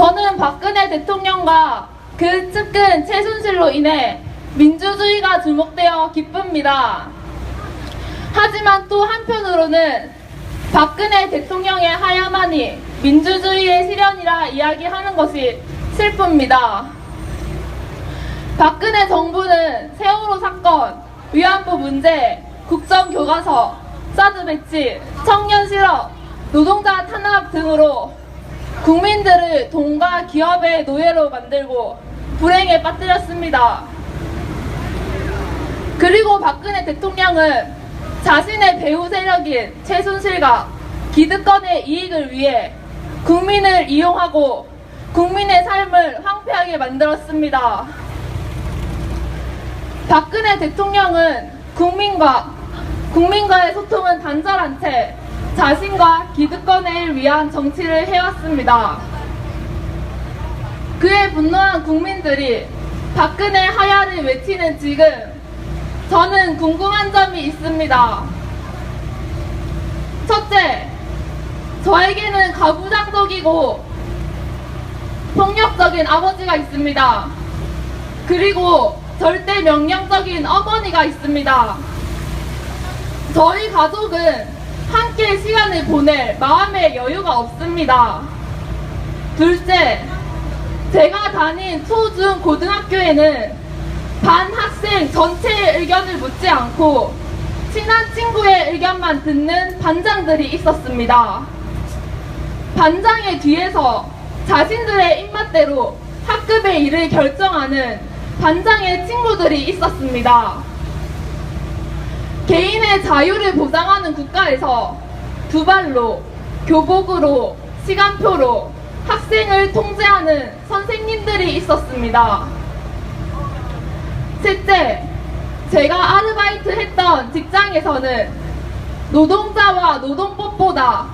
저는 박근혜 대통령과 그 측근 최순실로 인해 민주주의가 주목되어 기쁩니다. 하지만 또 한편으로는 박근혜 대통령의 하야만이 민주주의의 실현이라 이야기하는 것이 슬픕니다. 박근혜 정부는 세월호 사건, 위안부 문제, 국정교과서, 사드 배치, 청년 실업, 노동자 탄압 등으로 국민들을 돈과 기업의 노예로 만들고 불행에 빠뜨렸습니다. 그리고 박근혜 대통령은 자신의 배후 세력인 최순실과 기득권의 이익을 위해 국민을 이용하고 국민의 삶을 황폐하게 만들었습니다. 박근혜 대통령은 국민과의 소통은 단절한 채 자신과 기득권을 위한 정치를 해왔습니다. 그에 분노한 국민들이 박근혜 하야를 외치는 지금 저는 궁금한 점이 있습니다. 첫째, 저에게는 가부장적이고 폭력적인 아버지가 있습니다. 그리고 절대 명령적인 어머니가 있습니다. 저희 가족은 함께 시간을 보낼 마음의 여유가 없습니다. 둘째, 제가 다닌 초, 중, 고등학교에는 반 학생 전체의 의견을 묻지 않고 친한 친구의 의견만 듣는 반장들이 있었습니다. 반장의 뒤에서 자신들의 입맛대로 학급의 일을 결정하는 반장의 친구들이 있었습니다. 개인의 자유를 보장하는 국가에서 두 발로, 교복으로, 시간표로 학생을 통제하는 선생님들이 있었습니다. 셋째, 제가 아르바이트 했던 직장에서는 노동자와 노동법보다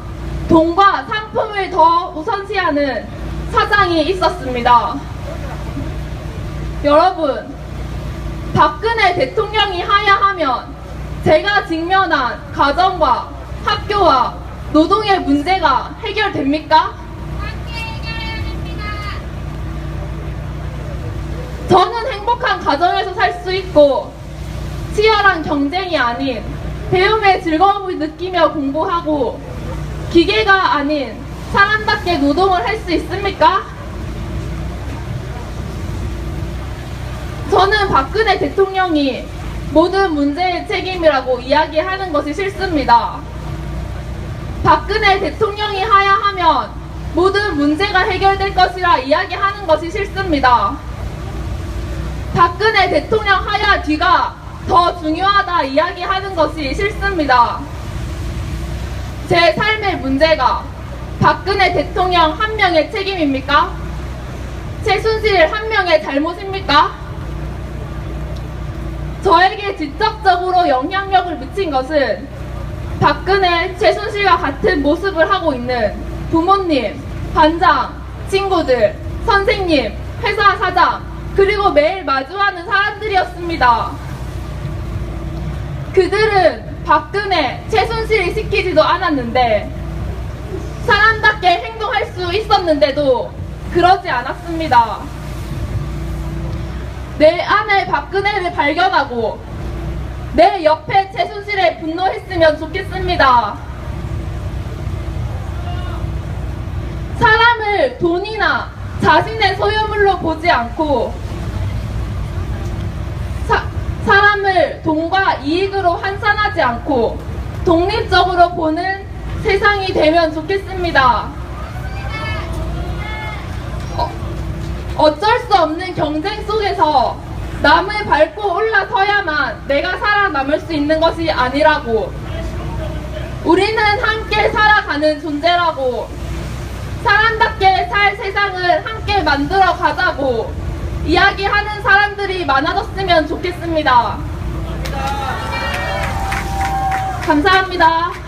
돈과 상품을 더 우선시하는 사장이 있었습니다. 여러분, 박근혜 대통령이 하야하면 제가 직면한 가정과 학교와 노동의 문제가 해결됩니까? 저는 행복한 가정에서 살 수 있고 치열한 경쟁이 아닌 배움의 즐거움을 느끼며 공부하고 기계가 아닌 사람답게 노동을 할 수 있습니까? 저는 박근혜 대통령이 모든 문제의 책임이라고 이야기하는 것이 싫습니다. 박근혜 대통령이 하야하면 모든 문제가 해결될 것이라 이야기하는 것이 싫습니다. 박근혜 대통령 하야 뒤가 더 중요하다 이야기하는 것이 싫습니다. 제 삶의 문제가 박근혜 대통령 한 명의 책임입니까? 최순실 한 명의 잘못입니까? 저에게 직접적으로 영향력을 미친 것은 박근혜, 최순실과 같은 모습을 하고 있는 부모님, 반장, 친구들, 선생님, 회사 사장, 그리고 매일 마주하는 사람들이었습니다. 그들은 박근혜, 최순실이 시키지도 않았는데 사람답게 행동할 수 있었는데도 그러지 않았습니다. 내 안에 박근혜를 발견하고 내 옆에 최순실에 분노했으면 좋겠습니다. 사람을 돈이나 자신의 소유물로 보지 않고 사람을 돈과 이익으로 환산하지 않고 독립적으로 보는 세상이 되면 좋겠습니다. 어쩔 수 없는 경쟁 속에서 남을 밟고 올라서야만 내가 살아남을 수 있는 것이 아니라고, 우리는 함께 살아가는 존재라고, 사람답게 살 세상을 함께 만들어 가자고 이야기하는 사람들이 많아졌으면 좋겠습니다. 감사합니다.